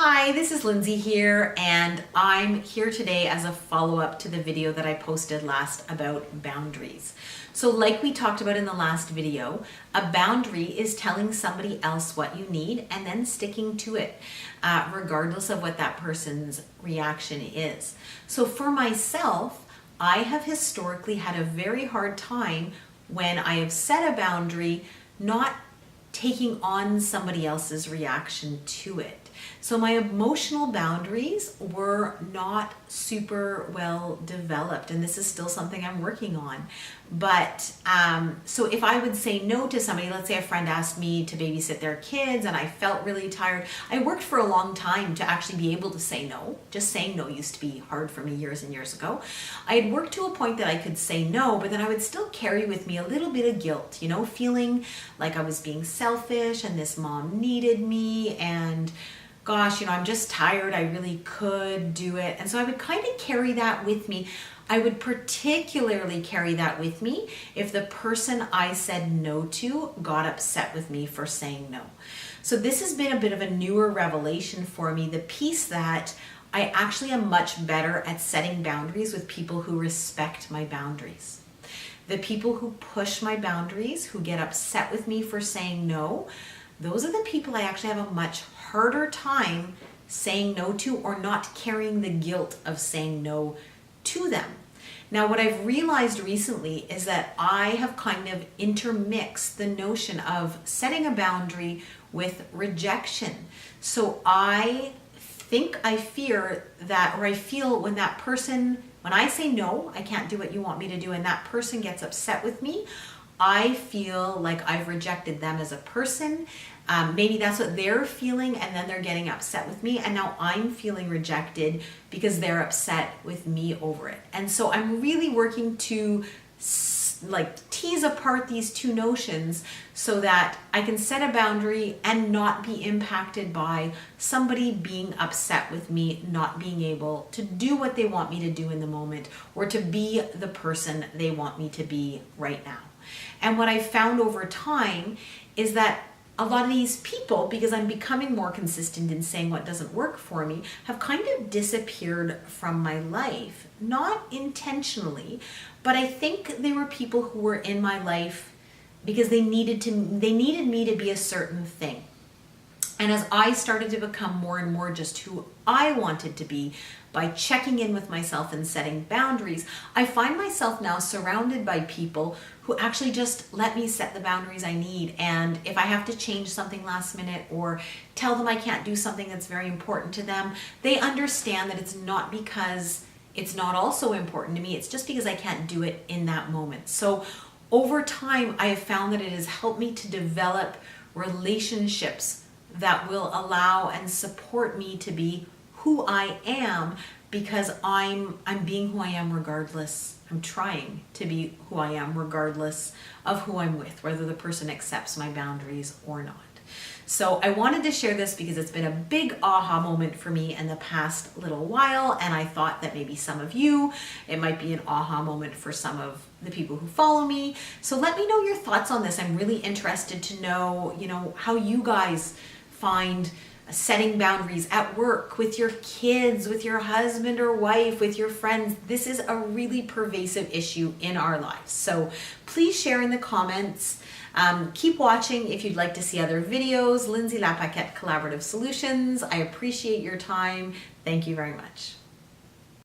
Hi, this is Lindsay here, and I'm here today as a follow-up to the video that I posted last about boundaries. So like we talked about in the last video, a boundary is telling somebody else what you need and then sticking to it, regardless of what that person's reaction is. So for myself, I have historically had a very hard time when I have set a boundary, not taking on somebody else's reaction to it. So my emotional boundaries were not super well developed, and this is still something I'm working on. But so if I would say no to somebody, let's say a friend asked me to babysit their kids and I felt really tired, I worked for a long time to actually be able to say no. Just saying no used to be hard for me years and years ago. I had worked to a point that I could say no, but then I would still carry with me a little bit of guilt, you know, feeling like I was being selfish and this mom needed me and gosh, you know, I'm just tired, I really could do it. And so I would kind of carry that with me. I would particularly carry that with me if the person I said no to got upset with me for saying no. So this has been a bit of a newer revelation for me, the piece that I actually am much better at setting boundaries with people who respect my boundaries. The people who push my boundaries, who get upset with me for saying no, those are the people I actually have a much harder time saying no to or not carrying the guilt of saying no to them. Now, what I've realized recently is that I have kind of intermixed the notion of setting a boundary with rejection. So I fear that, or I feel when that person, when I say no, I can't do what you want me to do, and that person gets upset with me, I feel like I've rejected them as a person. Maybe that's what they're feeling, and then they're getting upset with me, and now I'm feeling rejected because they're upset with me over it. And so I'm really working to tease apart these two notions so that I can set a boundary and not be impacted by somebody being upset with me, not being able to do what they want me to do in the moment or to be the person they want me to be right now. And what I've found over time is that a lot of these people, because I'm becoming more consistent in saying what doesn't work for me, have kind of disappeared from my life. Not intentionally, but I think they were people who were in my life because they needed me to be a certain thing. And as I started to become more and more just who I wanted to be by checking in with myself and setting boundaries, I find myself now surrounded by people who actually just let me set the boundaries I need. And if I have to change something last minute or tell them I can't do something that's very important to them, they understand that it's not because it's not also important to me, it's just because I can't do it in that moment. So over time, I have found that it has helped me to develop relationships that will allow and support me to be who I am, because I'm being who I am regardless. I'm trying to be who I am regardless of who I'm with, whether the person accepts my boundaries or not. So I wanted to share this because it's been a big aha moment for me in the past little while, and I thought that maybe some of you, it might be an aha moment for some of the people who follow me. So let me know your thoughts on this. I'm really interested to know, you know, how you guys find setting boundaries at work, with your kids, with your husband or wife, with your friends. This is a really pervasive issue in our lives. So please share in the comments. Keep watching if you'd like to see other videos. Lindsay Lapaquette, Collaborative Solutions. I appreciate your time. Thank you very much.